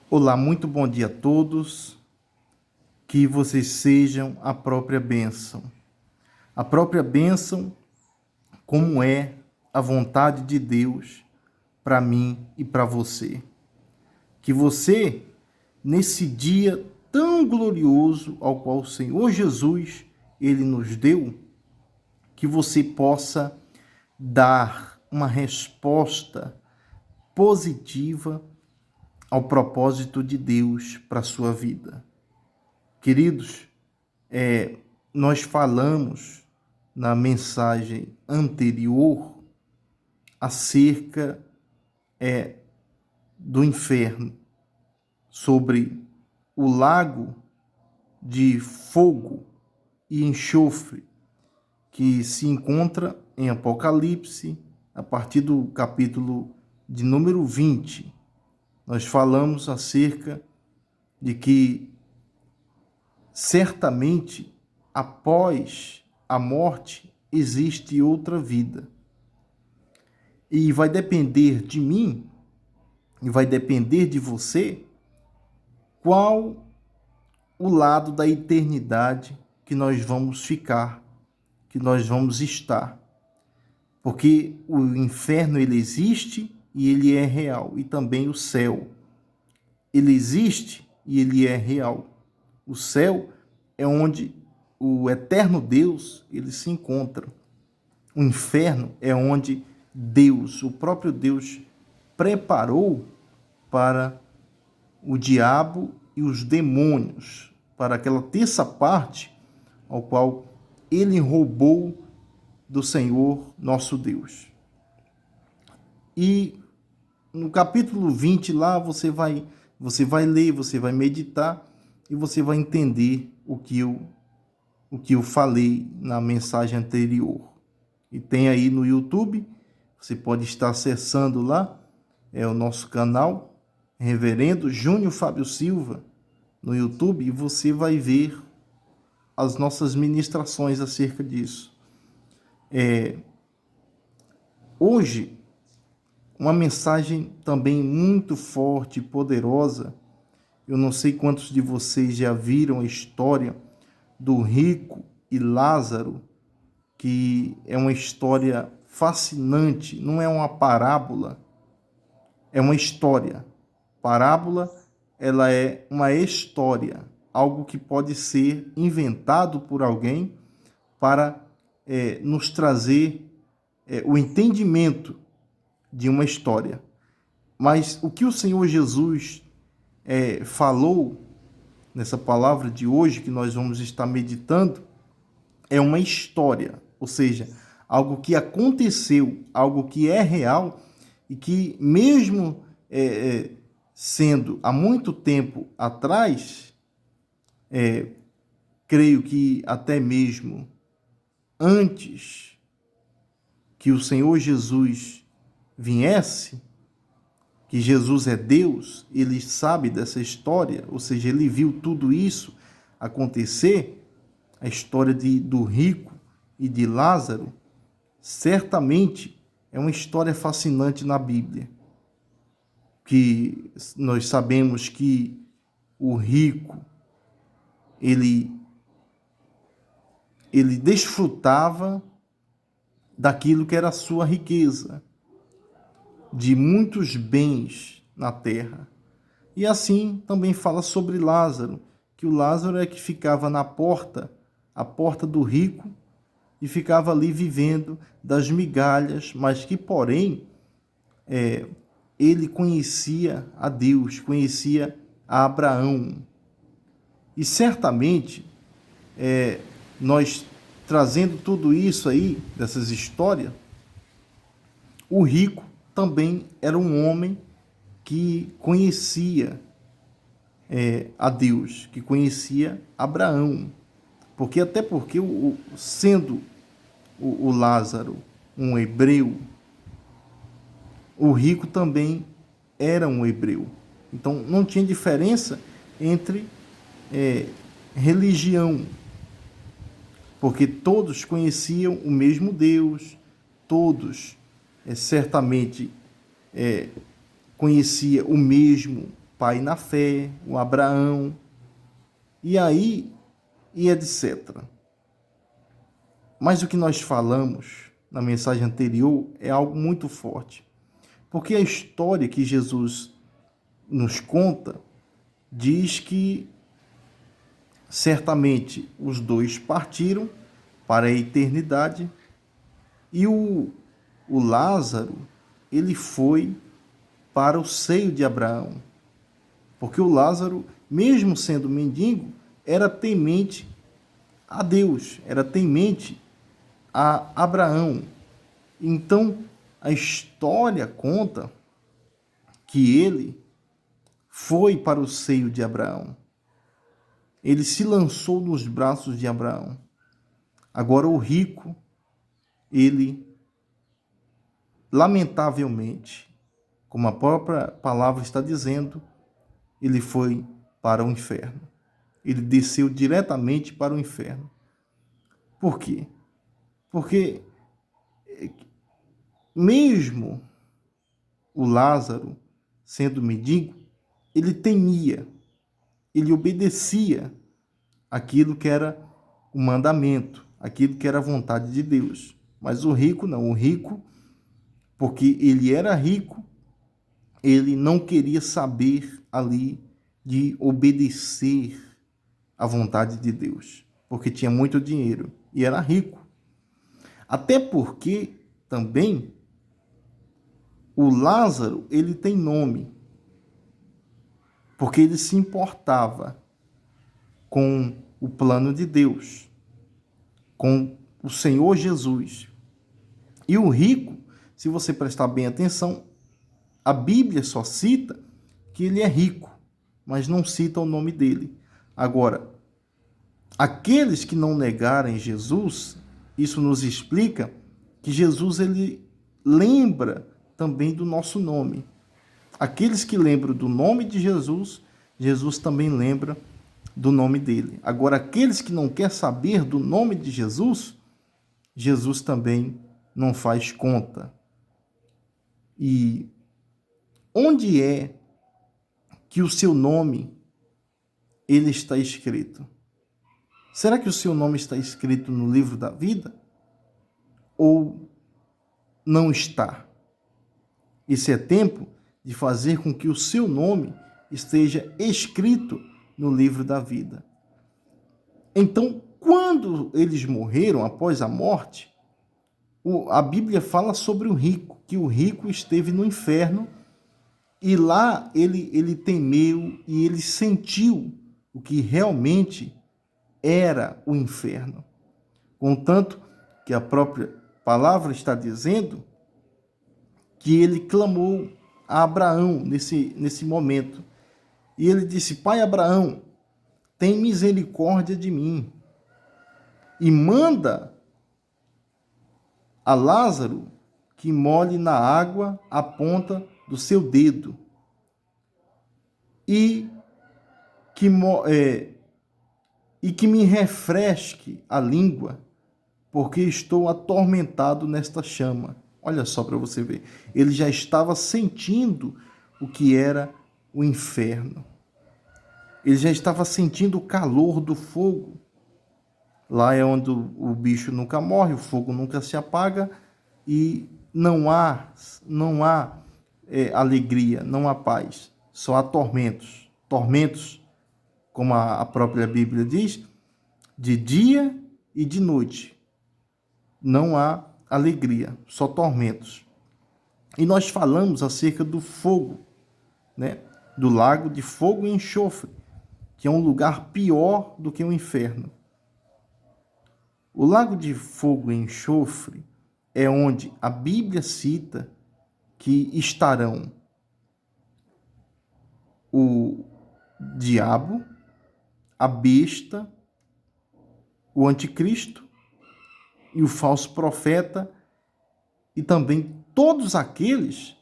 Olá, muito bom dia a todos. Que vocês sejam a própria bênção. A própria bênção, como é a vontade de Deus para mim e para você. Que você, nesse dia tão glorioso ao qual o Senhor Jesus, ele nos deu, que você possa dar uma resposta positiva ao propósito de Deus para a sua vida. Queridos, nós falamos na mensagem anterior acerca do inferno, sobre o lago de fogo e enxofre que se encontra em Apocalipse, a partir do capítulo de número 20. Nós falamos acerca de que certamente após a morte existe outra vida. E vai depender de mim, e vai depender de você, qual o lado da eternidade que nós vamos ficar, que nós vamos estar. Porque o inferno ele existe e ele é real, e também o céu. Ele existe e ele é real. O céu é onde o eterno Deus ele se encontra. O inferno é onde Deus, o próprio Deus, preparou para o diabo e os demônios, para aquela terça parte ao qual ele roubou do Senhor nosso Deus. E no capítulo 20 lá você vai ler, você vai meditar e você vai entender o que eu falei na mensagem anterior. E tem aí no YouTube, você pode estar acessando lá, é o nosso canal, Reverendo Júnior Fábio Silva, no YouTube, e você vai ver as nossas ministrações acerca disso. Hoje, uma mensagem também muito forte e poderosa. Eu não sei quantos de vocês já viram a história do rico e Lázaro, que é uma história fascinante, não é uma parábola, é uma história. Parábola, ela é uma história, algo que pode ser inventado por alguém para nos trazer o entendimento de uma história. Mas o que o Senhor Jesus falou nessa palavra de hoje, que nós vamos estar meditando, é uma história, ou seja, algo que aconteceu, algo que é real e que mesmo sendo há muito tempo atrás, creio que até mesmo antes que o Senhor Jesus viesse, que Jesus é Deus, ele sabe dessa história, ou seja, ele viu tudo isso acontecer, a história do rico e de Lázaro, certamente é uma história fascinante na Bíblia, que nós sabemos que o rico, ele desfrutava daquilo que era a sua riqueza, de muitos bens na terra. E assim também fala sobre Lázaro, que o Lázaro é que ficava na porta, a porta do rico, e ficava ali vivendo das migalhas, mas que, porém, ele conhecia a Deus, conhecia a Abraão. E certamente, nós trazendo tudo isso aí, dessas histórias, o rico também era um homem que conhecia a Deus, que conhecia Abraão. Porque sendo o Lázaro um hebreu, o rico também era um hebreu. Então não tinha diferença entre religião, porque todos conheciam o mesmo Deus, todos certamente conhecia o mesmo pai na fé, o Abraão, e aí, e etc. Mas o que nós falamos na mensagem anterior é algo muito forte, porque a história que Jesus nos conta diz que certamente os dois partiram para a eternidade e o Lázaro, ele foi para o seio de Abraão, porque o Lázaro, mesmo sendo mendigo, era temente a Deus, era temente a Abraão. Então, a história conta que ele foi para o seio de Abraão. Ele se lançou nos braços de Abraão. Agora, o rico, ele, lamentavelmente, como a própria palavra está dizendo, ele foi para o inferno. Ele desceu diretamente para o inferno. Por quê? Porque mesmo o Lázaro, sendo mendigo, ele temia, ele obedecia aquilo que era o mandamento, aquilo que era a vontade de Deus. Mas o rico não, o rico, porque ele era rico, ele não queria saber ali de obedecer à vontade de Deus, porque tinha muito dinheiro e era rico. Até porque também o Lázaro, ele tem nome, porque ele se importava com o plano de Deus, com o Senhor Jesus. E o rico, se você prestar bem atenção, a Bíblia só cita que ele é rico, mas não cita o nome dele. Agora, aqueles que não negarem Jesus, isso nos explica que Jesus, ele lembra também do nosso nome. Aqueles que lembram do nome de Jesus, Jesus também lembra do nome dele. Agora, aqueles que não querem saber do nome de Jesus, Jesus também não faz conta. E onde é que o seu nome ele está escrito? Será que o seu nome está escrito no livro da vida? Ou não está? Esse é tempo de fazer com que o seu nome esteja escrito no livro da vida. Então, quando eles morreram após a morte, a Bíblia fala sobre o rico, que o rico esteve no inferno e lá ele temeu e ele sentiu o que realmente era o inferno. Contanto que a própria palavra está dizendo que ele clamou a Abraão nesse momento. E ele disse: Pai Abraão, tem misericórdia de mim e manda a Lázaro que molhe na água a ponta do seu dedo e que me refresque a língua, porque estou atormentado nesta chama. Olha só para você ver. Ele já estava sentindo o que era o inferno. Ele já estava sentindo o calor do fogo. Lá é onde o bicho nunca morre, o fogo nunca se apaga e não há alegria, não há paz, só há tormentos. Tormentos, como a própria Bíblia diz, de dia e de noite. Não há alegria, só tormentos. E nós falamos acerca do fogo, né? Do lago de fogo e enxofre, que é um lugar pior do que o inferno. O lago de fogo e enxofre é onde a Bíblia cita que estarão o diabo, a besta, o anticristo e o falso profeta e também todos aqueles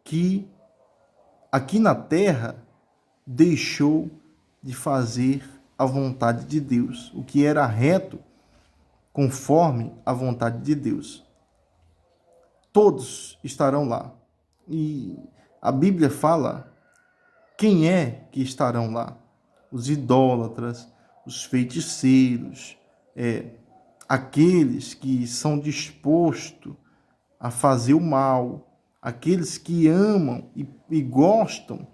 que aqui na terra deixou de fazer a vontade de Deus, o que era reto conforme a vontade de Deus. Todos estarão lá. E a Bíblia fala quem é que estarão lá? Os idólatras, os feiticeiros, aqueles que são dispostos a fazer o mal, aqueles que amam e gostam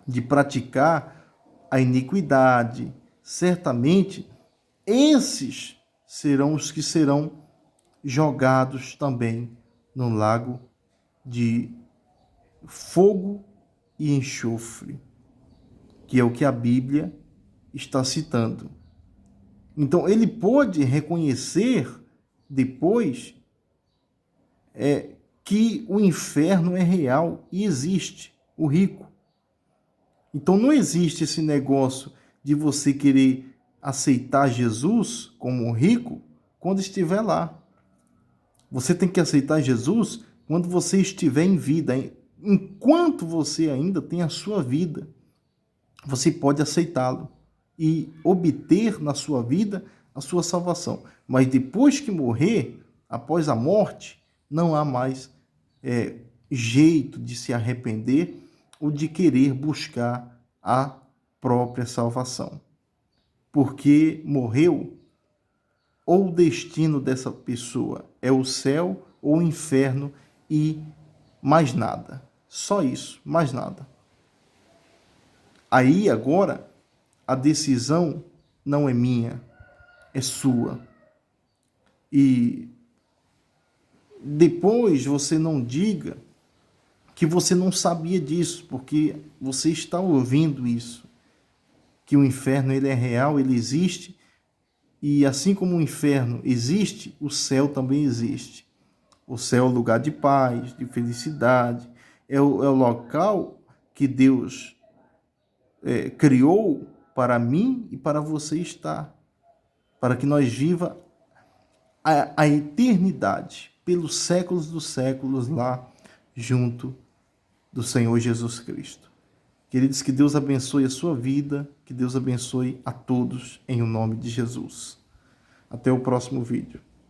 de praticar a iniquidade. Certamente, esses serão os que serão jogados também no lago de fogo e enxofre, que é o que a Bíblia está citando. Então, ele pôde reconhecer depois que o inferno é real e existe, o rico. Então, não existe esse negócio de você querer aceitar Jesus como rico quando estiver lá. Você tem que aceitar Jesus quando você estiver em vida. Enquanto você ainda tem a sua vida, você pode aceitá-lo e obter na sua vida a sua salvação. Mas depois que morrer, após a morte, não há mais jeito de se arrepender ou de querer buscar a própria salvação. Porque morreu, ou o destino dessa pessoa é o céu ou o inferno e mais nada. Só isso, mais nada. Aí agora a decisão não é minha, é sua. E depois você não diga que você não sabia disso, porque você está ouvindo isso, que o inferno ele é real, ele existe, e assim como o inferno existe, o céu também existe. O céu é o lugar de paz, de felicidade, é o local que Deus criou para mim e para você estar, para que nós viva a eternidade, pelos séculos dos séculos lá, junto do Senhor Jesus Cristo. Queridos, que Deus abençoe a sua vida, que Deus abençoe a todos, em o nome de Jesus. Até o próximo vídeo.